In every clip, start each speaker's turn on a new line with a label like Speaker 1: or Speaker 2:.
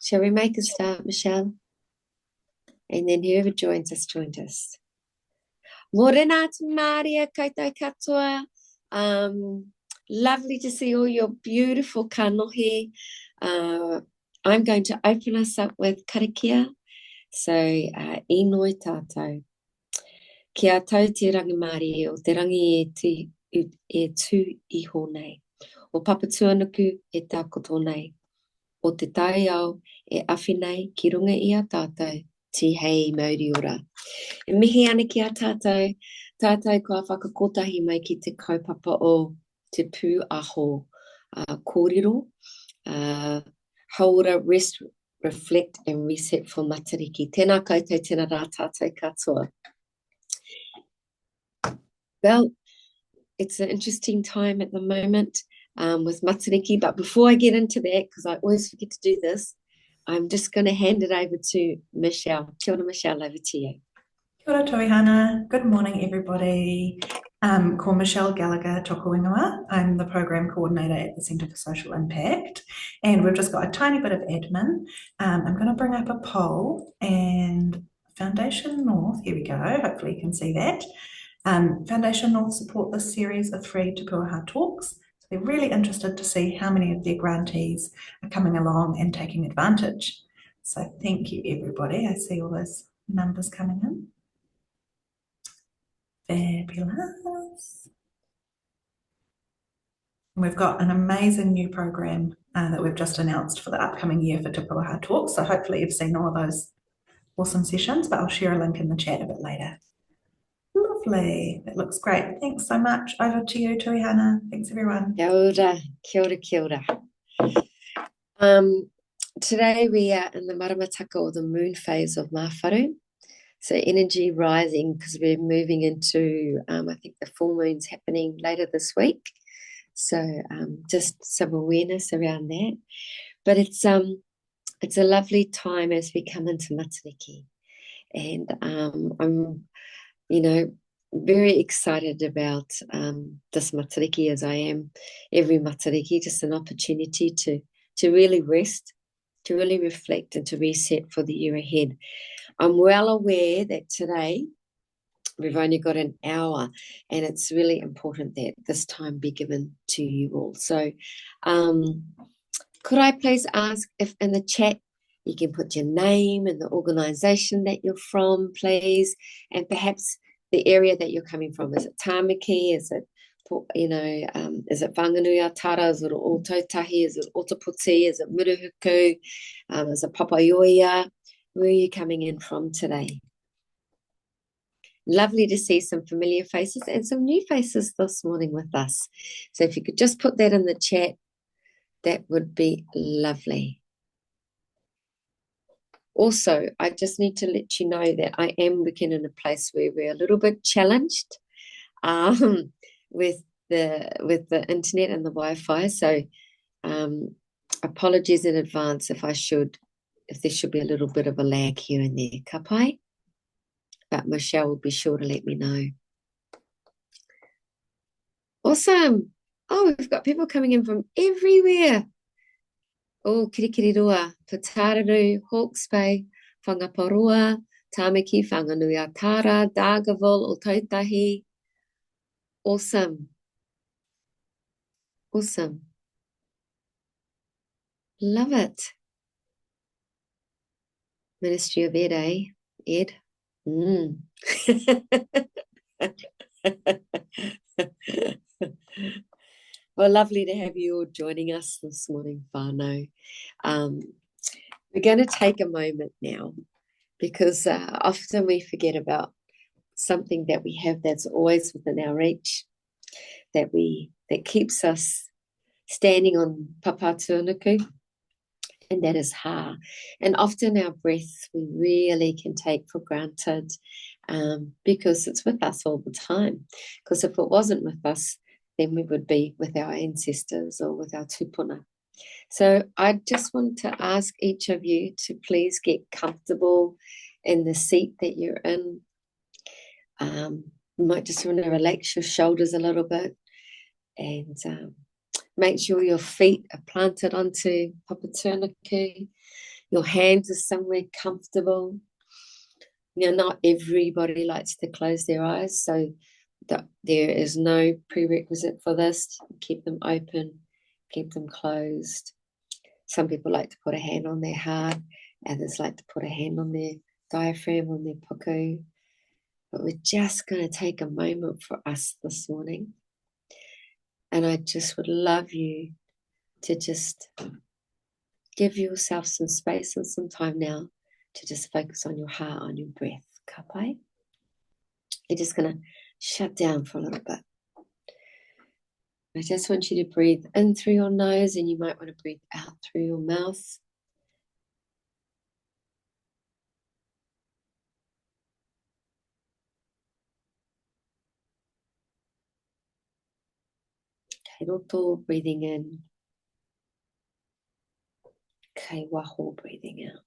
Speaker 1: Shall we make a start, Michelle? And then whoever joined us, joined us. Morena te Maria, koutou katoa. Lovely to see all your beautiful kanohi. I'm going to open us up with karakia. So, inoi tātou. Kia tau te rangimari o te rangi e tū I honei. O papatuanuku e tākoto nei. O te tai au e awhi nei ki runga I a tātou. Ti hei mauri ora. E mihi ana ki a tātou. Tātou kua whakakotahi mai ki te kaupapa o te pū aho. Kōrero. Hauora, rest, reflect and reset for Matariki. Tēnā koutou, tēnā rā tātou katoa. Well, it's an interesting time at the moment with Matariki, but before I get into that, because I always forget to do this, I'm just going to hand it over to Michelle. Kia ora, Michelle, over to you.
Speaker 2: Kia ora, Tuihana. Good morning, everybody. Ko Michelle Gallagher, toko whenua. I'm the Program Coordinator at the Centre for Social Impact, and we've just got a tiny bit of admin. I'm going to bring up a poll, and Foundation North, here we go, hopefully you can see that. Foundation North support this series of free Te Whare talks. So they're really interested to see how many of their grantees are coming along and taking advantage. So thank you, everybody. I see all those numbers coming in. Fabulous. And we've got an amazing new program that we've just announced for the upcoming year for Te Whare talks. So hopefully you've seen all of those awesome sessions, but I'll share a link in the chat a bit later. Lovely. That looks great. Thanks so much. Over to you, Tuihana. Thanks, everyone.
Speaker 1: Kia ora, kia ora, kia ora. Today we are in the maramataka or the moon phase of Mawharu. So energy rising because we're moving into, I think the full moon's happening later this week. So just some awareness around that. But it's a lovely time as we come into Matariki. And I'm, very excited about this Matariki as I am every Matariki, just an opportunity to really rest, to really reflect and to reset for the year ahead. I'm well aware that today we've only got an hour and it's really important that this time be given to you all. So could I please ask if in the chat you can put your name and the organisation that you're from, please, and perhaps the area that you're coming from. Is it Tāmaki? Is it, is it Whanganui Tara? Is it Otautahi? Is it Otaputi? Is it Muruhuku? Is it Papaioia? Where are you coming in from today? Lovely to see some familiar faces and some new faces this morning with us. So if you could just put that in the chat, that would be lovely. Also, I just need to let you know that I am working in a place where we're a little bit challenged with the internet and the Wi-Fi. So apologies in advance if there should be a little bit of a lag here and there. Ka pai? But Michelle will be sure to let me know. Awesome. Oh, we've got people coming in from everywhere. Oh, Kirikiriroa, Patararu, Hawke's Bay, Whangaparua, Tāmaki, Whanganui Tara, Dargaville, Otautahi. Awesome. Awesome. Love it. Ministry of Ed, eh? Ed? Well, lovely to have you all joining us this morning, whānau. We're going to take a moment now because often we forget about something that we have that's always within our reach, that keeps us standing on papatuanuku, and that is ha. And often our breath we really can take for granted because it's with us all the time. Because if it wasn't with us, then we would be with our ancestors or with our tupuna. So I just want to ask each of you to please get comfortable in the seat that you're in. You might just want to relax your shoulders a little bit and make sure your feet are planted onto papatuanuku. Your hands are somewhere comfortable. Not everybody likes to close their eyes, so there is no prerequisite for this. Keep them open, keep them closed. Some people like to put a hand on their heart, others like to put a hand on their diaphragm, on their puku. But we're just going to take a moment for us this morning. And I just would love you to just give yourself some space and some time now to just focus on your heart, on your breath. Kapai. You're just going to shut down for a little bit. I just want you to breathe in through your nose, and you might want to breathe out through your mouth. Kei roto, breathing in. Kei waho, breathing out.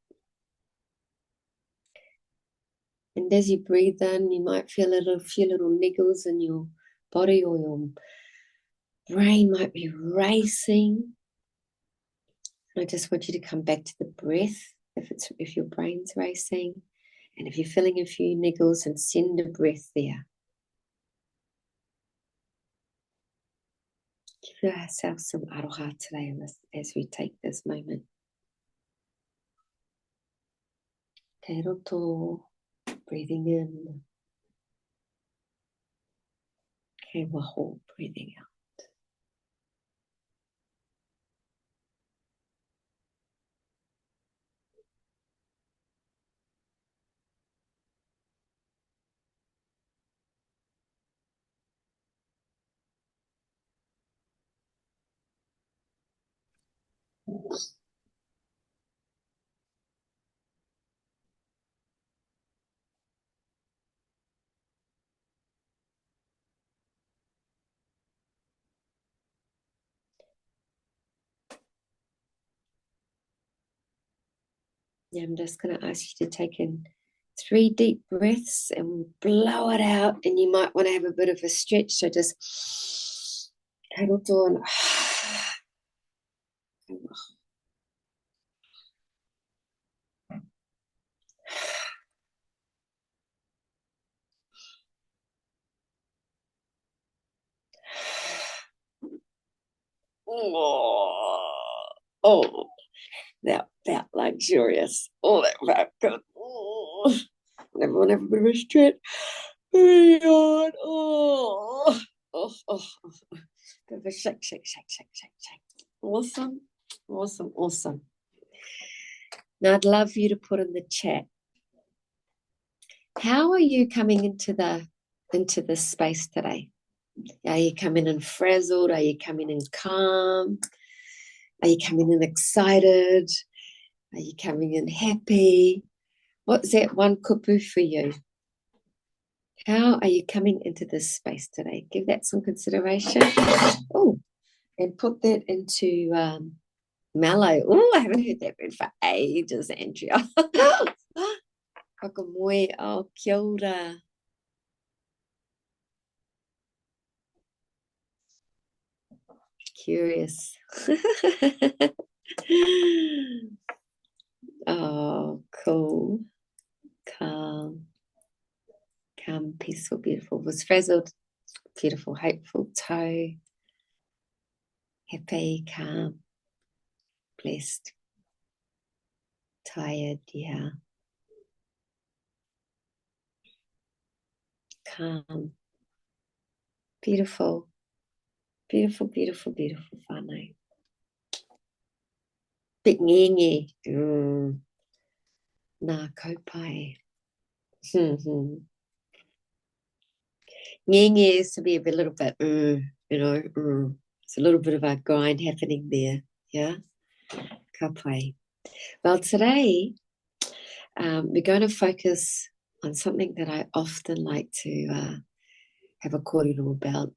Speaker 1: And as you breathe in, you might feel a few little niggles in your body, or your brain might be racing. I just want you to come back to the breath if your brain's racing. And if you're feeling a few niggles, and send a breath there. Give ourselves some aroha today as we take this moment. Kei roto, breathing in. Kei waho, breathing out. Yeah, I'm just going to ask you to take in 3 deep breaths and blow it out. And you might want to have a bit of a stretch. So just kei roto and oh, that felt luxurious. Oh, that felt good. Oh, everyone have a bit of a stretch. Oh, oh, oh, oh. Bit of a shake, shake, shake, shake, shake, shake. Awesome, awesome, awesome. Now I'd love you to put in the chat, how are you coming into this space today? Are you coming in frazzled? Are you coming in calm? Are you coming in excited? Are you coming in happy? What's that one kupu for you? How are you coming into this space today? Give that some consideration. Oh, and put that into Mallow. Oh, I haven't heard that word for ages, Andrea. Whakamoe, oh, kia ora. Curious. Oh, cool. Calm, peaceful, beautiful. Was frazzled, beautiful, hopeful, toe. Happy, calm, blessed, tired, yeah. Calm, beautiful, beautiful, beautiful, beautiful whānau. Big ngengi. Nā kaupai. Ngengi is to be a little bit, it's a little bit of a grind happening there, yeah? Kaupai. Well, today we're going to focus on something that I often like to have a kōrero about,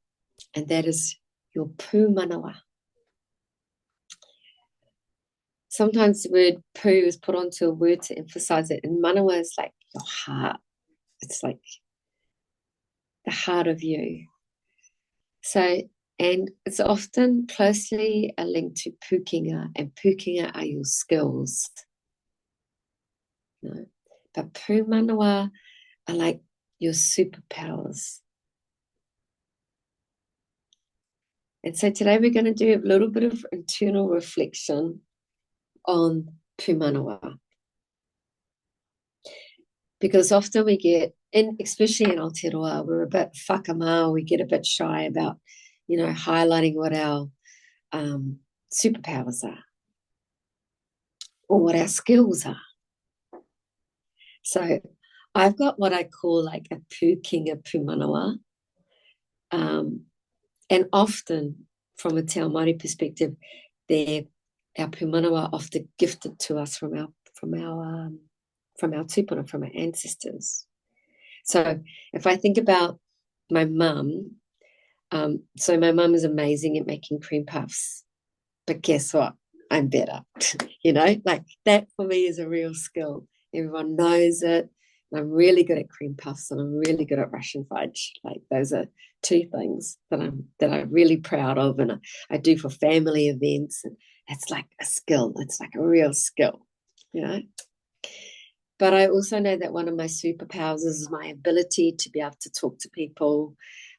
Speaker 1: and that is your Pūmanawa. Sometimes the word pū is put onto a word to emphasize it, and manawa is like your heart. It's like the heart of you. So, and it's often closely linked to pukinga, and pukinga are your skills. you know. But Pūmanawa are like your superpowers. And so today we're going to do a little bit of internal reflection on Pūmanawa. Because often we get, and especially in Aotearoa, we're a bit whakamā, we get a bit shy about, highlighting what our superpowers are or what our skills are. So I've got what I call like a pūkinga Pūmanawa. And often from a Te Māori perspective, our Pūmanawa are often gifted to us from our tupuna, from our ancestors. So if I think about my mum, so my mum is amazing at making cream puffs, but guess what? I'm better, like that for me is a real skill. Everyone knows it. I'm really good at cream puffs and I'm really good at Russian fudge. Like those are two things that I'm really proud of, and I do for family events, and it's like a skill. It's like a real skill, But I also know that one of my superpowers is my ability to be able to talk to people,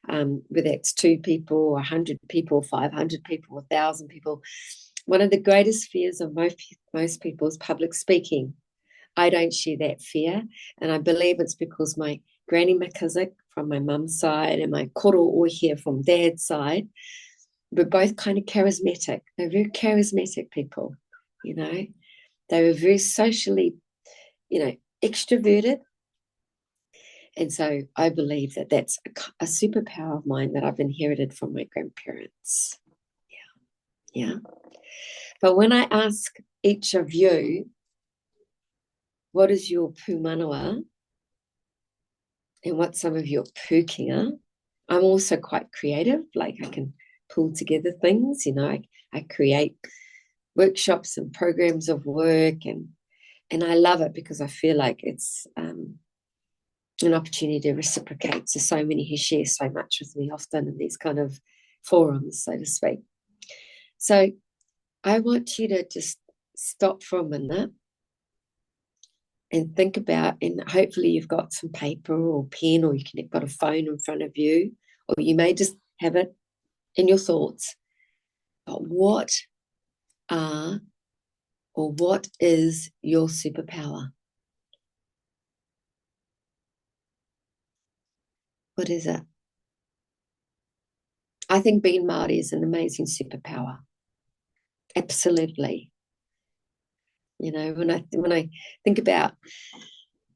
Speaker 1: whether it's 2 people, 100 people, 500 people, 1,000 people. One of the greatest fears of most people is public speaking. I don't share that fear, and I believe it's because my granny Makazik from my mum's side and my koro Ohia from dad's side were both kind of charismatic. They're very charismatic people, They were very socially, extroverted. And so I believe that that's a superpower of mine that I've inherited from my grandparents. Yeah. But when I ask each of you, what is your Pūmanawa and what's some of your pūkinga, I'm also quite creative. Like I can pull together things, I create workshops and programs of work, and I love it because I feel like it's an opportunity to reciprocate to so many who share so much with me often in these kind of forums, so to speak. So I want you to just stop for a minute and think about, and hopefully you've got some paper or pen, or you've got a phone in front of you, or you may just have it in your thoughts. But what is your superpower? What is it? I think being Māori is an amazing superpower. Absolutely. When I think about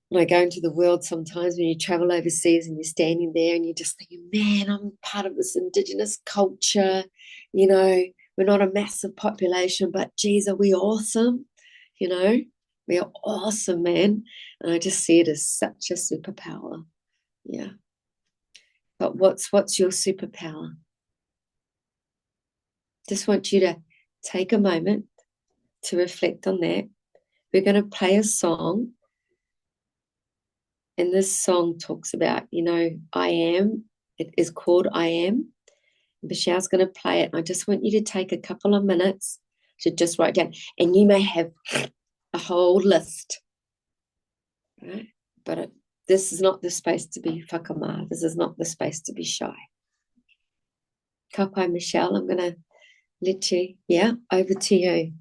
Speaker 1: when I go into the world, sometimes when you travel overseas and you're standing there and you're just thinking, man, I'm part of this Indigenous culture. We're not a massive population, but geez, are we awesome? We are awesome, man. And I just see it as such a superpower. Yeah. But what's your superpower? Just want you to take a moment to reflect on that. We're going to play a song. And this song talks about, I am. It is called I Am. Michelle's going to play it. I just want you to take a couple of minutes to just write down. And you may have a whole list. Right? But this is not the space to be whakamā. This is not the space to be shy. Ka pai, Michelle. I'm going to let you, over to you.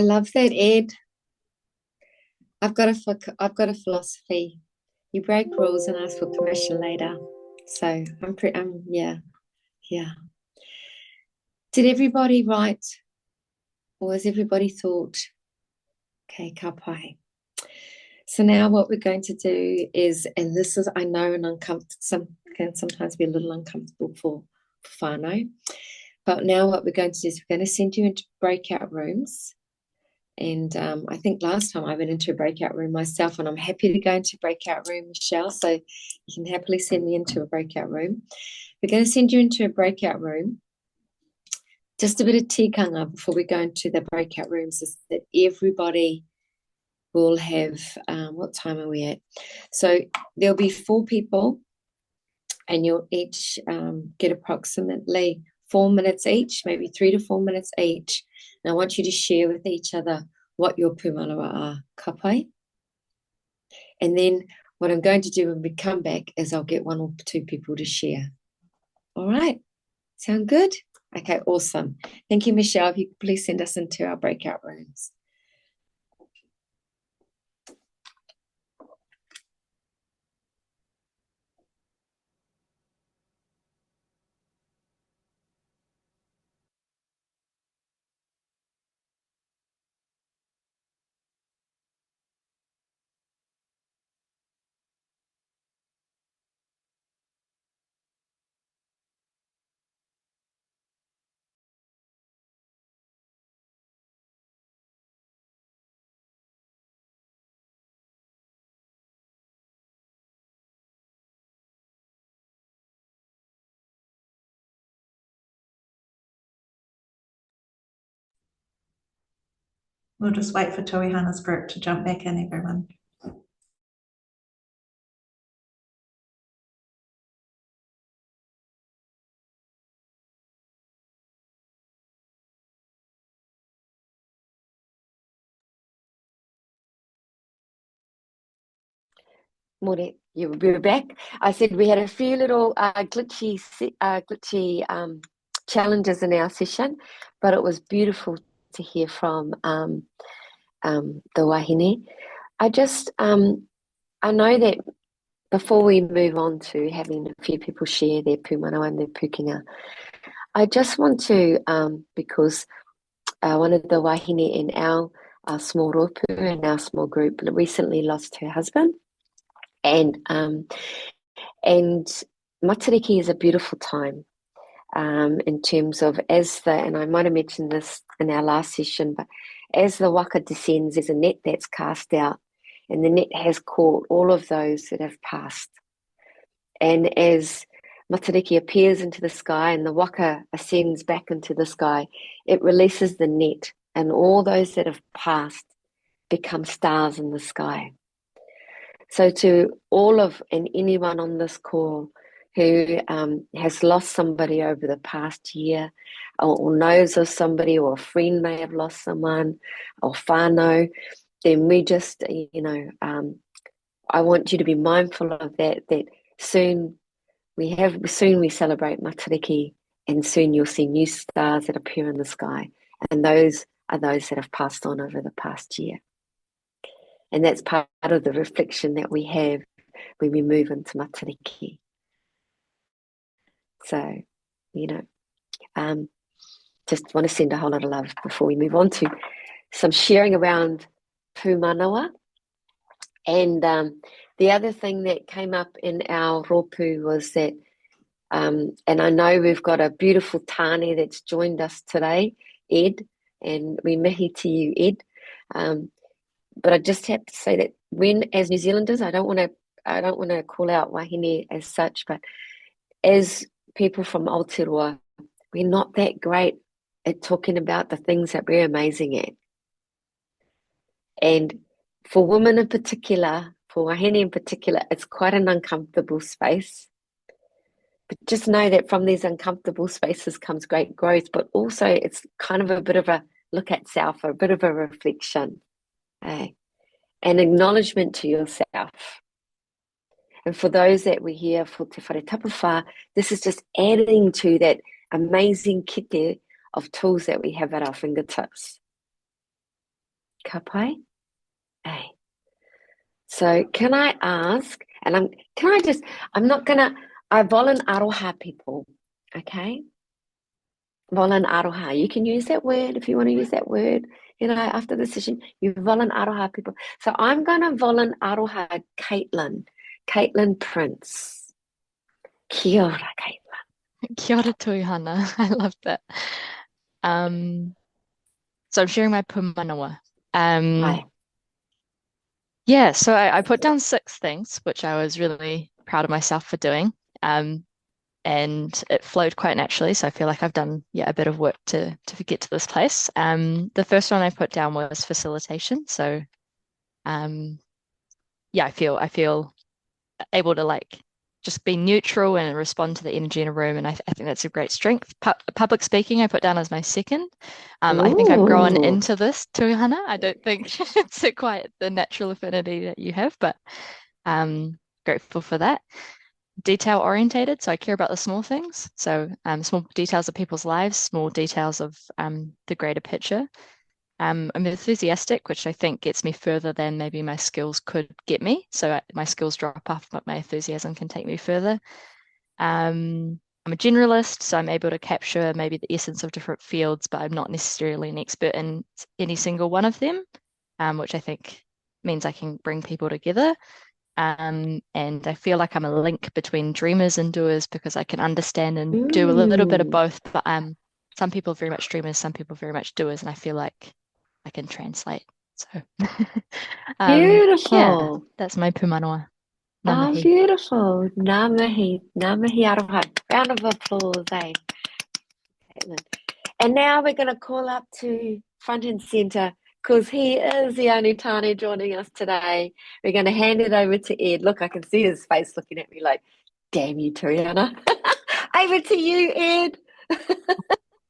Speaker 1: I love that, Ed. I've got a philosophy. You break rules and ask for permission later. So yeah. Did everybody write, or has everybody thought? Okay, ka pai. So now what we're going to do is, and this is, I know, an can sometimes be a little uncomfortable for whānau, but now what we're going to do is we're going to send you into breakout rooms. And I think last time I went into a breakout room myself, and I'm happy to go into a breakout room, Michelle, so you can happily send me into a breakout room. We're going to send you into a breakout room. Just a bit of tikanga before we go into the breakout rooms is that everybody will have, what time are we at? So there'll be 4 people, and you'll each get approximately 4 minutes each, maybe 3 to 4 minutes each. And I want you to share with each other what your Pūmanawa are, ka pai. And then what I'm going to do when we come back is I'll get 1 or 2 people to share. All right. Sound good? Okay, awesome. Thank you, Michelle. If you could please send us into our breakout rooms.
Speaker 2: We'll just wait for Tuihana's group to jump back in, everyone.
Speaker 1: Morning. We're back. I said we had a few little glitchy challenges in our session, but it was beautiful to hear from the wahine. I just I know that before we move on to having a few people share their pūmanawa and their pukinga, I just want to because one of the wahine in our small ropu in our small group recently lost her husband. And Matariki is a beautiful time in terms of and I might have mentioned this in our last session, but as the waka descends, there's a net that's cast out, and the net has caught all of those that have passed. And as Matariki appears into the sky and the waka ascends back into the sky, it releases the net, and all those that have passed become stars in the sky. So to all of and anyone on this call who has lost somebody over the past year, or knows of somebody, or a friend may have lost someone, or whānau, then we just, I want you to be mindful of that soon we celebrate Matariki, and soon you'll see new stars that appear in the sky. And those are those that have passed on over the past year. And that's part of the reflection that we have when we move into Matariki. So, just want to send a whole lot of love before we move on to some sharing around Pūmanawa. And the other thing that came up in our ropu was that, and I know we've got a beautiful Tāne that's joined us today, Ed, and we mihi to you, Ed. But I just have to say that as New Zealanders, I don't want to call out wahine as such, but as people from Aotearoa, we're not that great at talking about the things that we're amazing at. And for women in particular, for wahine in particular, it's quite an uncomfortable space. But just know that from these uncomfortable spaces comes great growth, but also it's kind of a bit of a look at self, a bit of a reflection. An acknowledgement to yourself. And for those that we hear for Te Whare Tapa Whā, this is just adding to that amazing kite of tools that we have at our fingertips. Ka pai? Hey. So can I ask, and I volun aroha people, okay? Volun aroha. You can use that word if you want to use that word, after the session, you volun aroha people. So I'm going to volun aroha Caitlin Prince. Kia ora, Caitlin.
Speaker 3: Kia ora Tuihana. I love that. So I'm sharing my Pūmanawa.
Speaker 1: Hi.
Speaker 3: Yeah, so I put down 6 things, which I was really proud of myself for doing. And it flowed quite naturally. So I feel like I've done a bit of work to get to this place. The first one I put down was facilitation. So I feel able to just be neutral and respond to the energy in a room, and I think that's a great strength. Public speaking I put down as my second. I think I've grown into this, Tuihana. I don't think it's quite the natural affinity that you have, but grateful for that. Detail orientated, so I care about the small things, so small details of people's lives, small details of the greater picture. I'm enthusiastic, which I think gets me further than maybe my skills could get me. So my skills drop off, but my enthusiasm can take me further. I'm a generalist, so I'm able to capture maybe the essence of different fields, but I'm not necessarily an expert in any single one of them, which I think means I can bring people together. And I feel like I'm a link between dreamers and doers because I can understand and do a little bit of both. But some people are very much dreamers, some people are very much doers, and I feel like I can translate. So
Speaker 1: Beautiful.
Speaker 3: That's my Pūmanawa.
Speaker 1: Oh, beautiful. Ngā mihi aroha. Round of applause, eh? Caitlin. And now we're going to call up to front and centre because he is the only Tāne joining us today. We're going to hand it over to Ed. Look, I can see his face looking at me like, damn you, Tuihana. Over to you, Ed.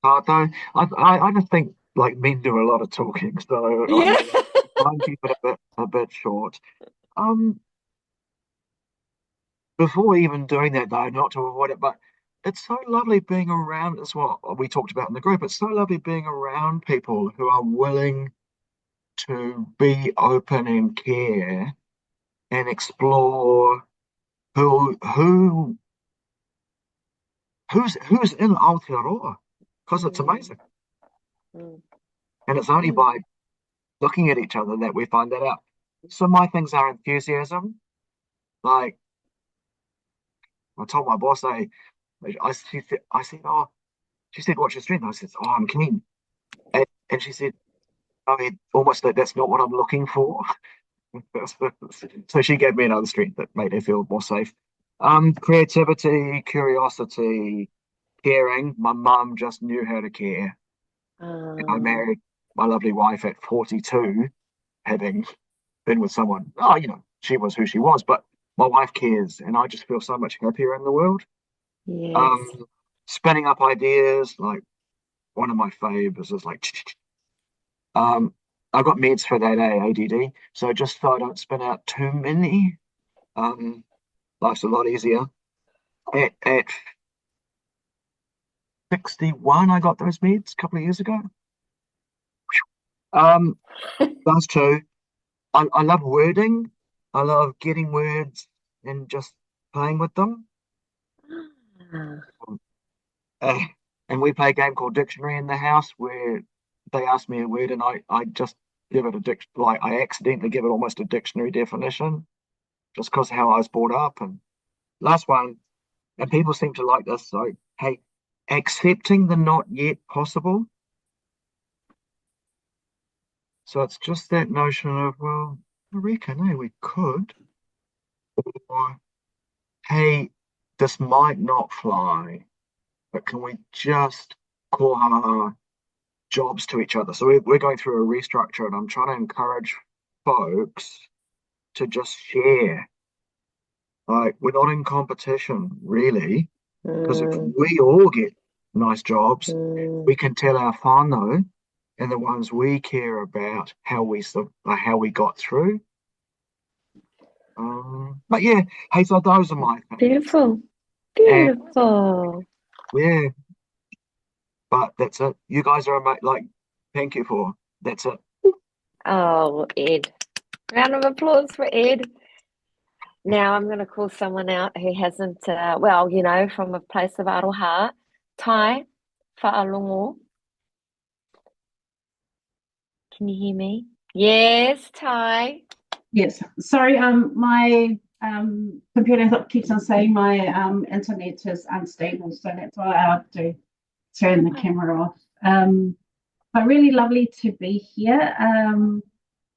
Speaker 4: I just think men do a lot of talking, so I'm keep it a bit short. Before even doing that though, not to avoid it, but it's so lovely being around. It's what we talked about in the group. It's so lovely being around people who are willing to be open and care and explore who's in Aotearoa, because it's amazing. And it's only by looking at each other that we find that out. So my things are enthusiasm. Like I told my boss, she said, what's your strength? I said, I'm keen. And she said, almost that's not what I'm looking for. So she gave me another strength that made her feel more safe. Creativity, curiosity, caring. My mum just knew how to care. I married my lovely wife at 42, having been with someone, she was who she was, but my wife cares, and I just feel so much happier in the world.
Speaker 1: Yes.
Speaker 4: Spinning up ideas, like one of my faves is I've got meds for that, ADD, so just so I don't spin out too many, life's a lot easier. At 61, I got those meds a couple of years ago. Those two. I love wording. I love getting words and just playing with them. And we play a game called Dictionary in the house where they ask me a word and I just give it I accidentally give it almost a dictionary definition just because how I was brought up. And last one, and people seem to like this, so hey, accepting the not yet possible. So it's just that notion of, well, I reckon, we could. Or, hey, this might not fly, but can we just koha jobs to each other? So we're going through a restructure, and I'm trying to encourage folks to just share. Like, we're not in competition, really, because if we all get nice jobs, we can tell our whānau and the ones we care about how we got through. But yeah, hey, so those are my things.
Speaker 1: Beautiful.
Speaker 4: And, yeah, but that's it. You guys are thank you for that's it.
Speaker 1: Oh, Ed. Round of applause for Ed. Now I'm going to call someone out who hasn't, well, you know, from a place of aroha. Tai whaalongo. Can you hear me? Yes, Tai.
Speaker 5: Yes, sorry, my computer keeps on saying my internet is unstable, so that's why I have to turn the camera off. But really lovely to be here.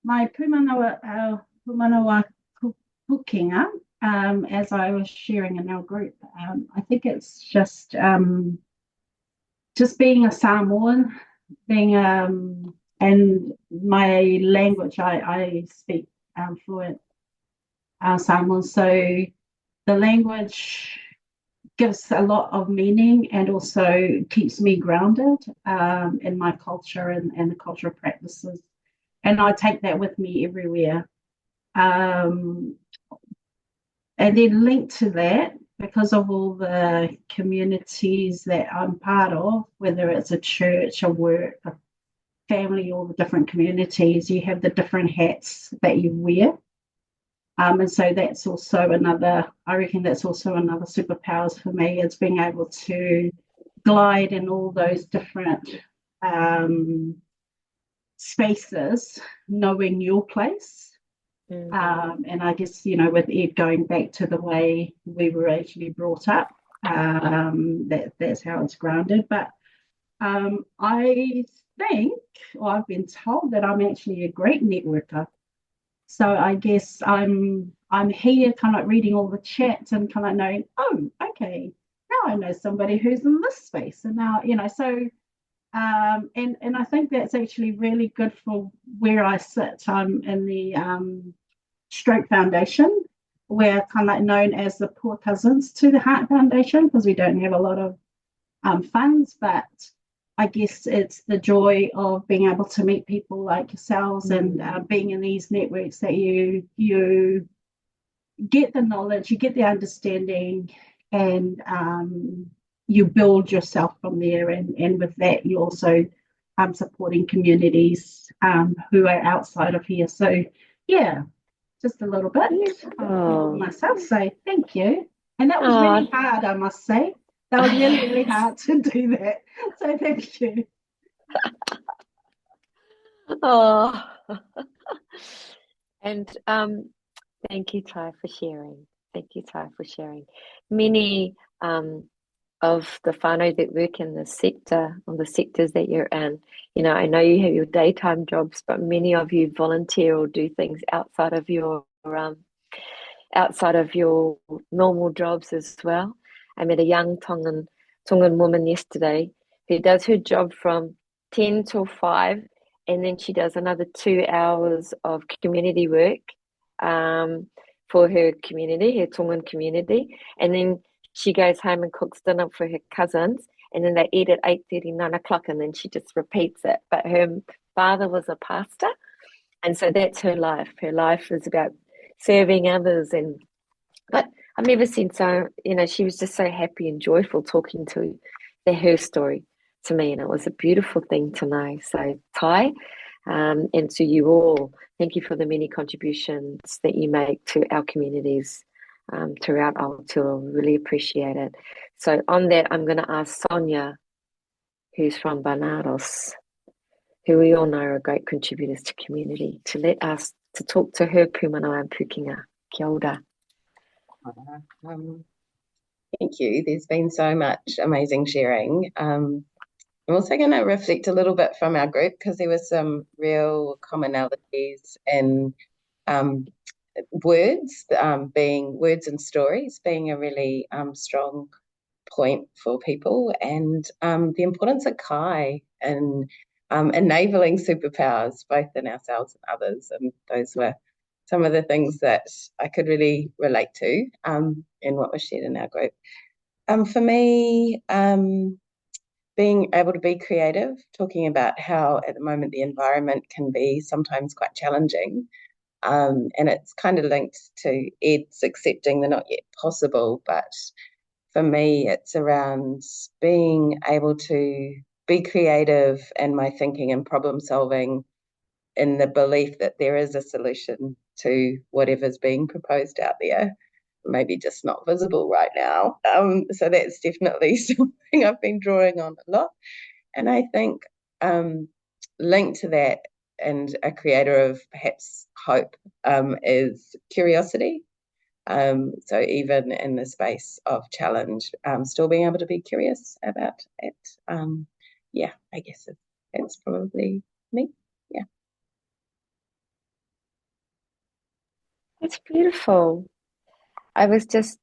Speaker 5: My Pūmanawa kukinga, as I was sharing in our group, I think it's just being a Samoan, being and my language, I speak fluent Samoan, so the language gives a lot of meaning and also keeps me grounded in my culture and the cultural practices, and I take that with me everywhere. And then linked to that, because of all the communities that I'm part of, whether it's a church, a work, a family, all the different communities, you have the different hats that you wear. And so that's also another, I reckon that's also another superpowers for me, is being able to glide in all those different spaces, knowing your place. And I guess, you know, with Ed going back to the way we were actually brought up, that's how it's grounded. But I think, or I've been told, that I'm actually a great networker. So I guess I'm here kind of like reading all the chats and kind of knowing, oh, okay, now I know somebody who's in this space. And now, you know, so and I think that's actually really good for where I sit. I'm in the Stroke Foundation. We're kind of like known as the poor cousins to the Heart Foundation, because we don't have a lot of funds, but I guess it's the joy of being able to meet people like yourselves and being in these networks that you get the knowledge, you get the understanding, and you build yourself from there. And with that, you also supporting communities who are outside of here. So, yeah, just a little bit of myself. So thank you. And that was really hard, I must say. That was really, really hard to do that. So thank you.
Speaker 1: Oh, and thank you, Tai, for sharing. Thank you, Tai, for sharing. Many of the whānau that work in the sector, or the sectors that you're in, you know, I know you have your daytime jobs, but many of you volunteer or do things outside of your normal jobs as well. I met a young Tongan woman yesterday who does her job from 10 till 5, and then she does another 2 hours of community work for her community, her Tongan community, and then she goes home and cooks dinner for her cousins, and then they eat at 8:30, 9 o'clock, and then she just repeats it. But her father was a pastor, and so that's her life. Her life is about serving others. But I've never seen so, you know, she was just so happy and joyful talking to her story to me, and it was a beautiful thing to know. So Tai, and to you all, thank you for the many contributions that you make to our communities throughout Aotearoa. Really appreciate it. So on that, I'm going to ask Sonia, who's from Barnados, who we all know are great contributors to community, to let us to talk to her Pūmanawa and Pukinga. Kia ora.
Speaker 6: Thank you. There's been so much amazing sharing. I'm also going to reflect a little bit from our group, because there were some real commonalities in words, being words and stories being a really strong point for people, and the importance of kai and enabling superpowers both in ourselves and others. And those were some of the things that I could really relate to in what was shared in our group. For me, being able to be creative, talking about how at the moment the environment can be sometimes quite challenging, and it's kind of linked to Ed's accepting the not yet possible, but for me it's around being able to be creative in my thinking and problem solving, in the belief that there is a solution to whatever's being proposed out there, maybe just not visible right now. So that's definitely something I've been drawing on a lot. And I think linked to that and a creator of perhaps hope is curiosity. So even in the space of challenge, still being able to be curious about it. Yeah, I guess that's probably me. Yeah.
Speaker 1: That's beautiful. I was just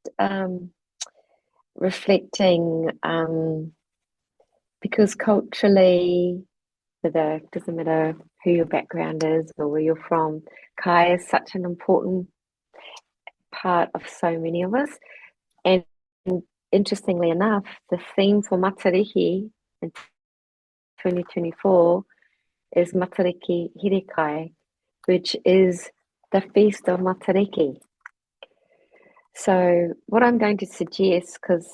Speaker 1: reflecting because culturally, it doesn't matter who your background is or where you're from, kai is such an important part of so many of us. And interestingly enough, the theme for Matariki in 2024 is Matariki Hirekai, which is the feast of Matariki. So what I'm going to suggest, because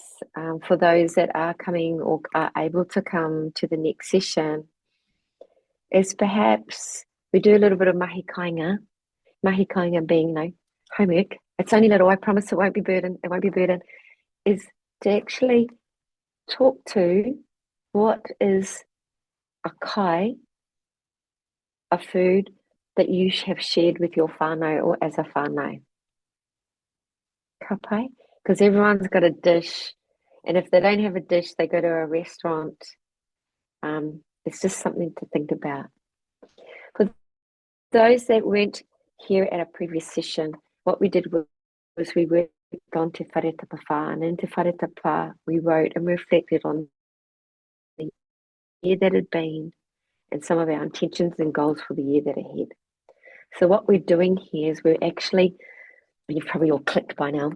Speaker 1: for those that are coming or are able to come to the next session, is perhaps we do a little bit of mahi kainga being homework. It's only little, I promise it won't be burden. It won't be burden. Is to actually talk to what is a kai, a food that you have shared with your whānau or as a whānau. Kapai, because everyone's got a dish, and if they don't have a dish, they go to a restaurant. It's just something to think about. For those that weren't here at a previous session, what we did was we worked on Te Whare Tapa Whā, and in Te Whare Tapa Whā, we wrote and reflected on the year that had been and some of our intentions and goals for the year that ahead. So what we're doing here is we're actually, you've probably all clicked by now,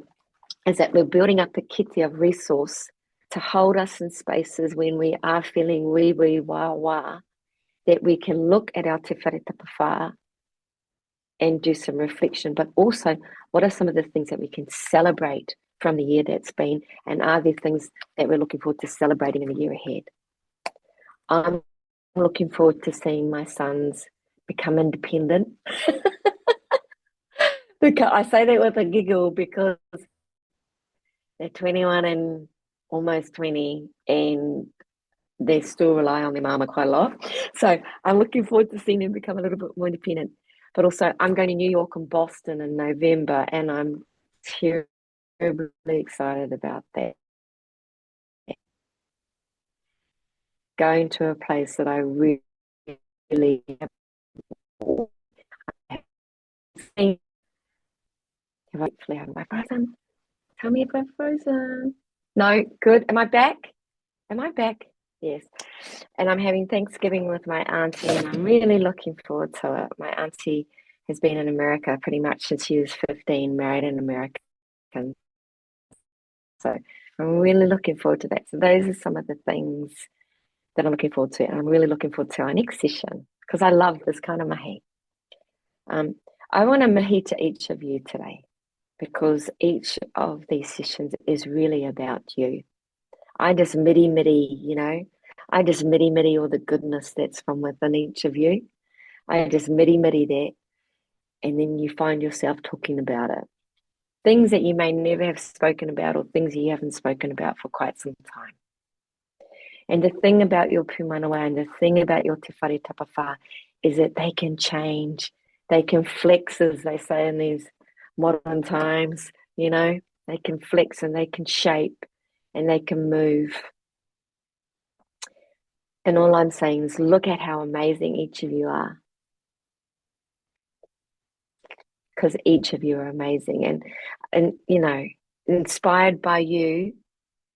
Speaker 1: is that we're building up a kete of resource to hold us in spaces when we are feeling wā, that we can look at our Te Whare Tapa Whā and do some reflection, but also what are some of the things that we can celebrate from the year that's been, and are there things that we're looking forward to celebrating in the year ahead? I'm looking forward to seeing my sons become independent. I say that with a giggle because they're 21 and almost 20, and they still rely on their mama quite a lot. So I'm looking forward to seeing them become a little bit more independent. But also, I'm going to New York and Boston in November, and I'm terribly excited about that. Going to a place that I really hopefully am I frozen? Tell me if I'm frozen. No, good. Am I back? Yes. And I'm having Thanksgiving with my auntie, and I'm really looking forward to it. My auntie has been in America pretty much since she was 15, married an American. So I'm really looking forward to that. So those are some of the things that I'm looking forward to. And I'm really looking forward to our next session because I love this kind of mahi. I want to mahi to each of you today because each of these sessions is really about you. I just midi, I just midi all the goodness that's from within each of you. I just midi that, and then you find yourself talking about it. Things that you may never have spoken about, or things you haven't spoken about for quite some time. And the thing about your Pūmanawa and the thing about your Te Whare Tapa Whā is that they can change. They can flex, as they say in these modern times, they can flex and they can shape and they can move. And all I'm saying is look at how amazing each of you are. Because each of you are amazing and inspired by you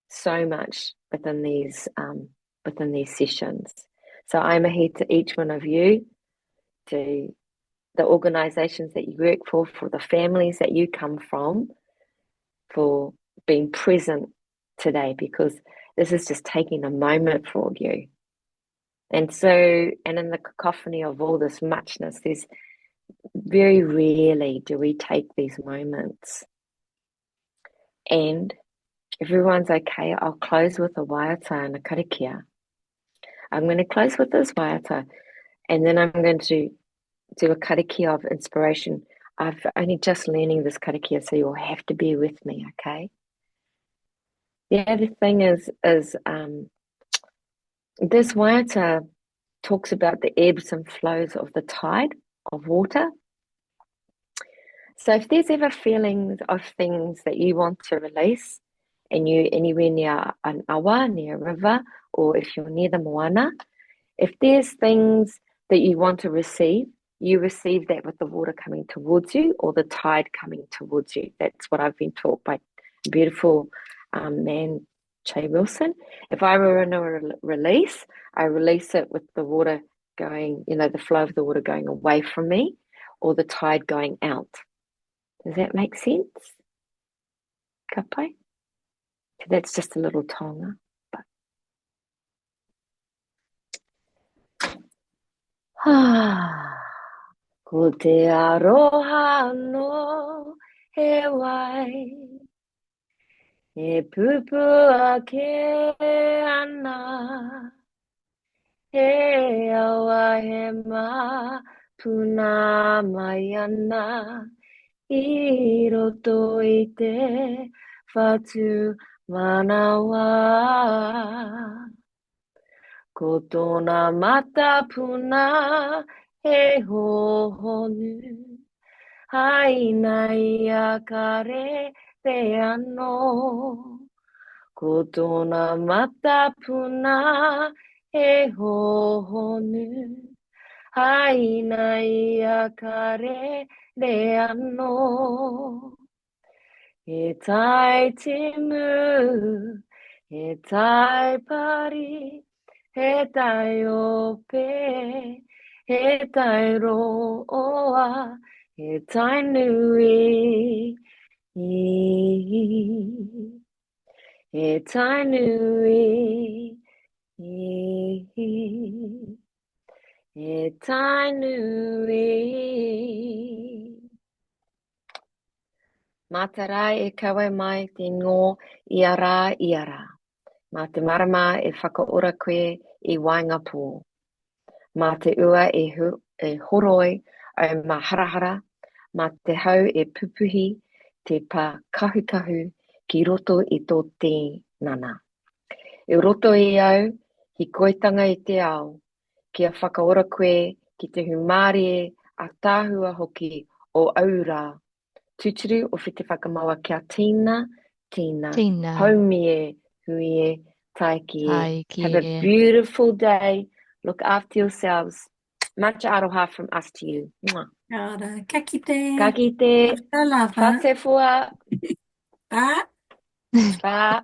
Speaker 1: so much within these sessions. So I'm here to each one of you, to the organizations that you work for the families that you come from, for being present today, because this is just taking a moment for you. And in the cacophony of all this muchness, there's very rarely do we take these moments. And if everyone's okay, I'll close with a waiata and a karakia. I'm going to close with this waiata, and then I'm going to do a kariki of inspiration. I've only just learning this kariki, so you'll have to bear with me, okay? The other thing is this waiata talks about the ebbs and flows of the tide of water. So if there's ever feelings of things that you want to release, and you're anywhere near an awa, near a river, or if you're near the moana, if there's things that you want to receive, you receive that with the water coming towards you or the tide coming towards you. That's what I've been taught by a beautiful man, Che Wilson. If I were in a release, I release it with the water going, the flow of the water going away from me or the tide going out. Does that make sense? Kapai? So that's just a little tonga. Ko te aroha no he wai, e pupua ke ana, he awa he ma puna mai ana, I roto I te whatu manawa. Ko tōna mata puna he hohonu, haina ia kare te ano. Ko tōna mata puna he hohonu, haina ia kare te ano. He tai timu, he tai pari, he tai ope, he tai roa, he tai nui, he tai nui, he tai nui. Matarai e kawe mai te ngō iara. Mā te marama e whakaora koe I wainga pō. Mā te ua e horoi au mā harahara. Mā te hau e pupuhi te pā kahu ki roto I tō tinana. E roto I au, hi koetanga I te ao, kia whakaora koe ki te humārie a tāhua hoki o aura. Tuturu o white whakamaua kia tina, haumie, huie, taikie. Have a beautiful day. Look after yourselves. Much aroha from us to you. Mwah.
Speaker 7: Ora, ka kite.
Speaker 1: Ka kite.
Speaker 7: Lava.
Speaker 1: Whatefua.
Speaker 7: Pa.
Speaker 1: Pa.